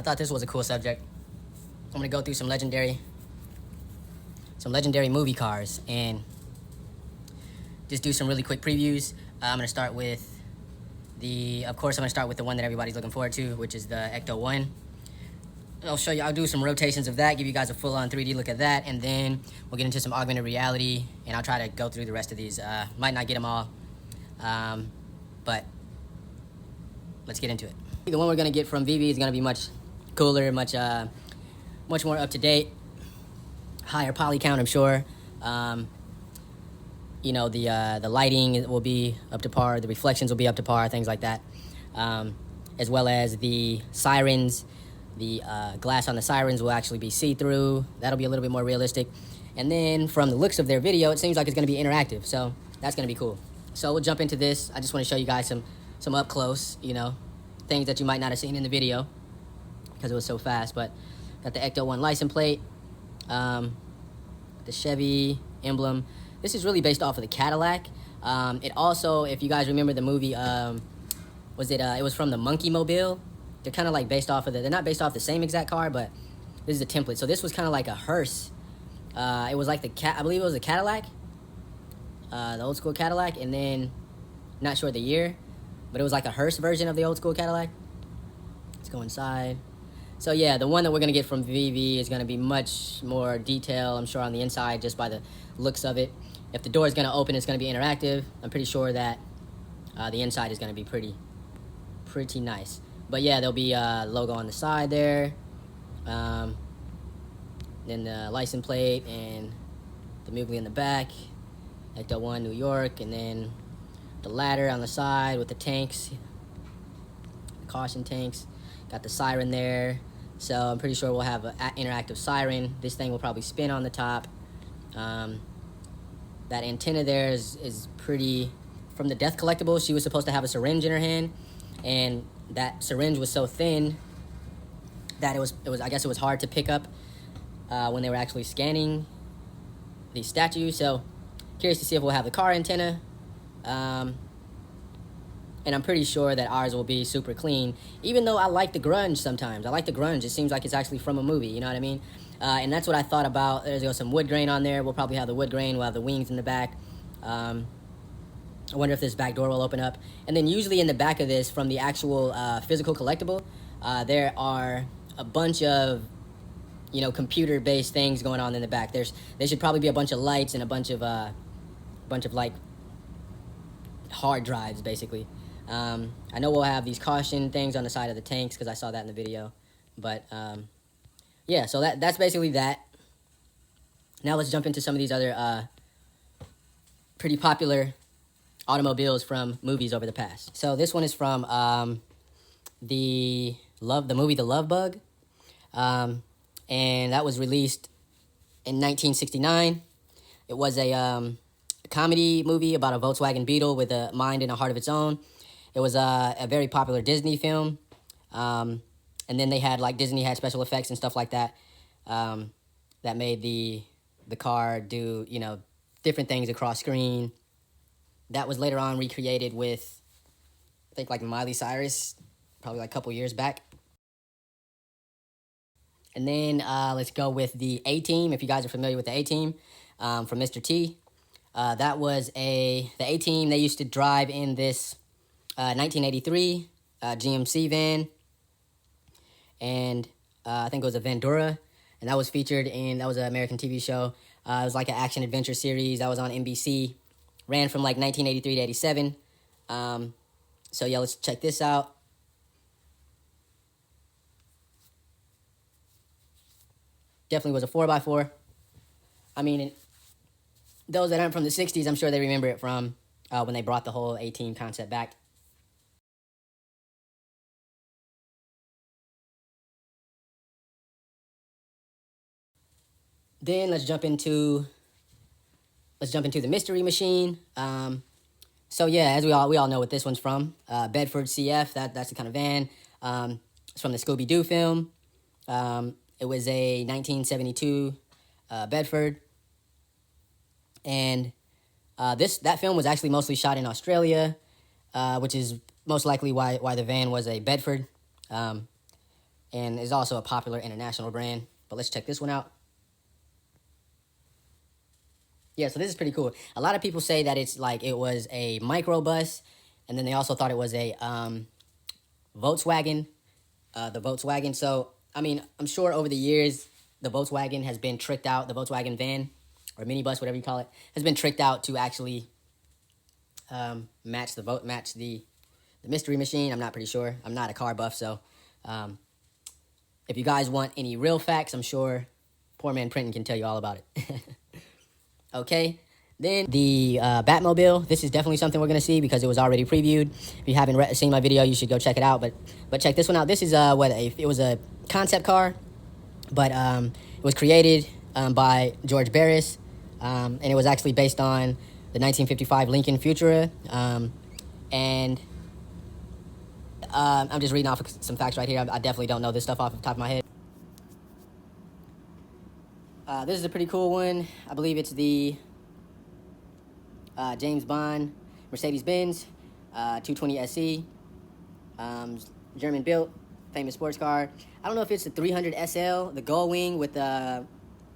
I thought this was a cool subject. I'm gonna go through some legendary movie cars and just do some really quick previews. I'm gonna start with the one that everybody's looking forward to, which is the Ecto 1. I'll do some rotations of that, give you guys a full-on 3D look at that, and then we'll get into some augmented reality, and I'll try to go through the rest of these. Might not get them all, but let's get into it. The one we're gonna get from Veve is gonna be much cooler, much more up-to-date, higher poly count, I'm sure. You know, the lighting will be up to par, the reflections will be up to par, things like that, as well as the sirens. The glass on the sirens will actually be see-through. That'll be a little bit more realistic. And then from the looks of their video, it seems like it's going to be interactive. So that's going to be cool. So we'll jump into this. I just want to show you guys some up close, you know, things that you might not have seen in the video because it was so fast. But got the Ecto 1 license plate, the Chevy emblem. This is really based off of the Cadillac. It also, if you guys remember the movie, it was from the Monkey Mobile. They're kind of like based off of they're not based off the same exact car, but this is a template. So this was kind of like a hearse. It was like I believe it was a Cadillac, the old school Cadillac, and then, not sure the year, but it was like a hearse version of the old school Cadillac. Let's go inside. So yeah, the one that we're gonna get from Veve is gonna be much more detail, I'm sure, on the inside just by the looks of it. If the door is gonna open, it's gonna be interactive. I'm pretty sure that the inside is gonna be pretty nice. But yeah, there'll be a logo on the side there, then the license plate and the Mugli in the back, Ecto 1 New York, and then the ladder on the side with the tanks, the caution tanks, got the siren there. So I'm pretty sure we'll have an interactive siren. This thing will probably spin on the top. That antenna there is pretty, from the Death collectible, she was supposed to have a syringe in her hand, and that syringe was so thin that it was I guess it was hard to pick up when they were actually scanning these statues. So curious to see if we'll have the car antenna, and I'm pretty sure that ours will be super clean, even though I like the grunge sometimes. I like the grunge. It seems like it's actually from a movie, you know what I mean? And that's what I thought about. There's some wood grain on there. We'll probably have the wood grain. We'll have the wings in the back. I wonder if this back door will open up. And then usually in the back of this, from the actual physical collectible, there are a bunch of, you know, computer-based things going on in the back. There should probably be a bunch of lights and a bunch of like hard drives, basically. I know we'll have these caution things on the side of the tanks because I saw that in the video. But yeah, so that's basically that. Now let's jump into some of these other pretty popular automobiles from movies over the past. So this one is from the movie The Love Bug, and that was released in 1969. It was a comedy movie about a Volkswagen Beetle with a mind and a heart of its own. It was a very popular Disney film, and then they had Disney had special effects and stuff like that that made the car do, you know, different things across screen. That was later on recreated with, I think, Miley Cyrus, probably a couple years back. And then let's go with the A-Team, if you guys are familiar with the A-Team from Mr. T. That was the A-Team. They used to drive in this 1983 GMC van, and I think it was a Vandura, and that was featured that was an American TV show. It was like an action-adventure series that was on NBC. Ran from 1983 to 87. So yeah, let's check this out. Definitely was a 4x4. I mean, those that aren't from the 60s, I'm sure they remember it from when they brought the whole A-Team concept back. Then let's jump into the Mystery Machine. So yeah, as we all know what this one's from. Bedford CF, that's the kind of van. It's from the Scooby-Doo film. It was a 1972 Bedford. And that film was actually mostly shot in Australia, which is most likely why the van was a Bedford. and is also a popular international brand. But let's check this one out. Yeah, so this is pretty cool. A lot of people say that it's like it was a microbus, and then they also thought it was a Volkswagen, the Volkswagen. So, I mean, I'm sure over the years, the Volkswagen has been tricked out, the Volkswagen van, or minibus, whatever you call it, has been tricked out to actually match the mystery machine. I'm not pretty sure. I'm not a car buff, so if you guys want any real facts, I'm sure Poor Man Printing can tell you all about it. Okay, then the Batmobile. This is definitely something we're gonna see because it was already previewed. If you haven't seen my video, you should go check it out. But check this one out. This is it was a concept car, but it was created by George Barris, and it was actually based on the 1955 Lincoln Futura. And I'm just reading off some facts right here. I definitely don't know this stuff off the top of my head. This is a pretty cool one. I believe it's the James Bond Mercedes-Benz 220 SE, German built, famous sports car. I don't know if it's the 300 SL, the gull wing with the,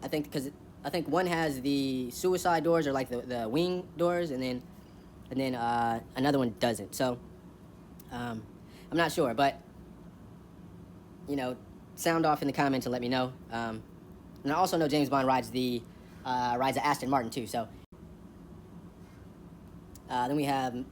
I think one has the suicide doors or like the wing doors, and then another one doesn't. So I'm not sure, but you know, sound off in the comments and let me know. And I also know James Bond rides the Aston Martin too. So then we have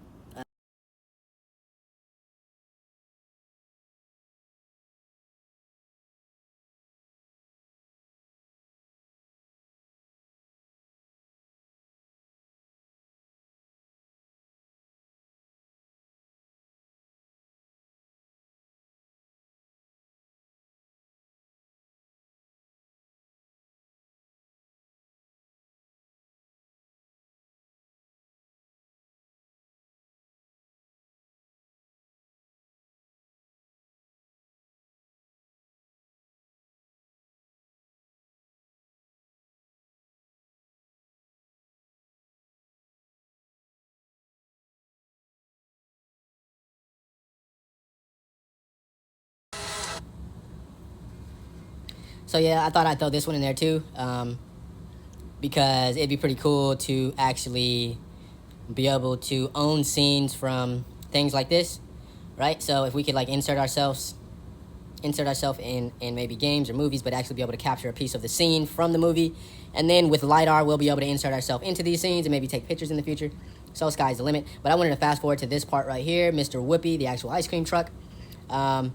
so yeah, I thought I'd throw this one in there too, because it'd be pretty cool to actually be able to own scenes from things like this, right? So if we could like insert ourselves in maybe games or movies, but actually be able to capture a piece of the scene from the movie, and then with LiDAR, we'll be able to insert ourselves into these scenes and maybe take pictures in the future. So sky's the limit. But I wanted to fast forward to this part right here, Mr. Whoopi, the actual ice cream truck, and